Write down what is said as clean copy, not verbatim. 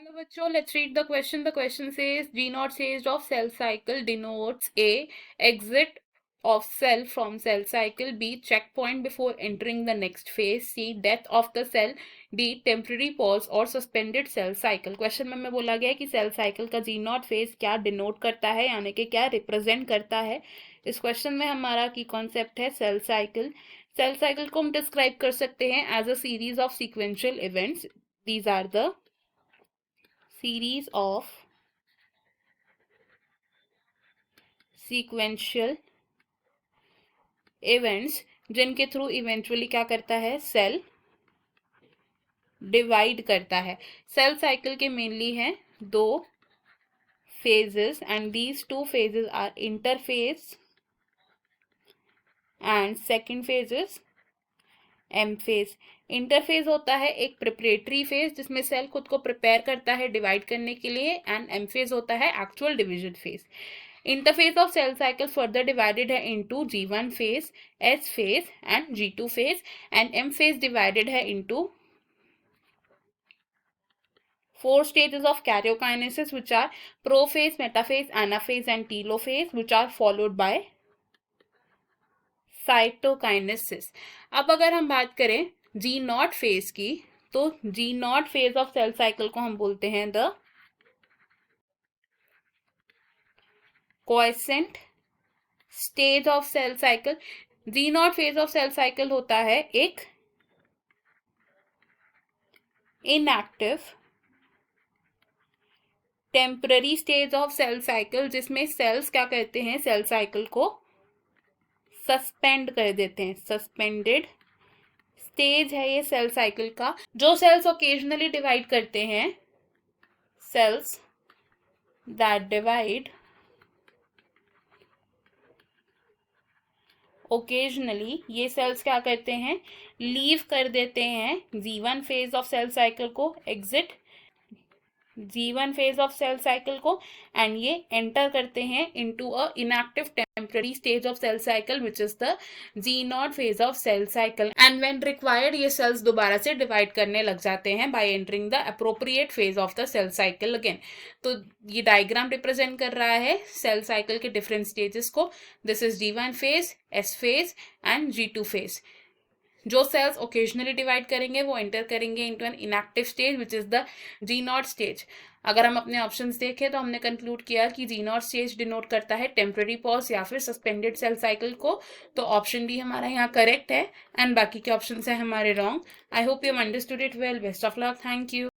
Hello बच्चों, let's read the question. The question says G naught stage of cell cycle denotes A, exit of cell from cell cycle, B, checkpoint before entering the next phase, C, death of the cell, D, temporary pause और suspended cell cycle. Question में बोला गया है कि cell cycle का जी not phase क्या denote करता है, यानी कि क्या रिप्रेजेंट करता है. इस क्वेश्चन में हमारा की कॉन्सेप्ट है सेल साइकिल. सेल साइकिल को हम डिस्क्राइब कर सकते हैं as a series of sequential events. These are the series of sequential events जिनके थ्रू इवेंचुअली क्या करता है, सेल डिवाइड करता है. सेल साइकिल के मेनली हैं दो phases and these two phases are interphase and second phase is M phase. Interphase होता है एक प्रिपरेटरी फेज जिसमें सेल खुद को प्रिपेयर करता है डिवाइड करने के लिए, एंड एम फेज होता है actual division phase. Interphase of cell cycle further divided है into G1 phase, S phase and G2 phase, and M phase divided है into 4 stages of karyokinesis which are prophase, metaphase, anaphase and telophase which are followed by cytokinesis. अब अगर हम बात करें जी not phase की, तो G not phase of cell cycle को हम बोलते हैं the quiescent stage of cell cycle. G not phase of cell cycle होता है एक inactive temporary stage of cell cycle जिसमें सेल्स क्या करते हैं, सेल साइकिल को सस्पेंड कर देते हैं. सस्पेंडेड स्टेज है ये सेल साइकिल का. जो सेल्स ओकेजनली डिवाइड करते हैं, सेल्स दैट डिवाइड ओकेजनली, ये सेल्स क्या करते हैं, लीव कर देते हैं G1 phase of cell cycle को, exit G1 phase of cell cycle को, एंड ये एंटर करते हैं into a inactive temporary stage of cell cycle which is the G not phase of cell cycle. And when required ये cells दोबारा से divide करने लग जाते हैं by entering the appropriate phase of the cell cycle again. तो ये diagram represent कर रहा है सेल साइकिल के डिफरेंट स्टेजेस को. This is G1 phase, S phase and G2 phase. जो सेल्स ओकेजनली डिवाइड करेंगे वो एंटर करेंगे into an inactive stage which is the G not stage. अगर हम अपने ऑप्शंस देखें तो हमने कंक्लूड किया कि जी नॉट स्टेज डिनोट करता है टेम्पररी पॉज या फिर सस्पेंडेड सेल साइकिल को. तो ऑप्शन डी हमारा यहाँ करेक्ट है एंड बाकी के ऑप्शन है हमारे wrong. I hope you understood it well. Best of luck. Thank you.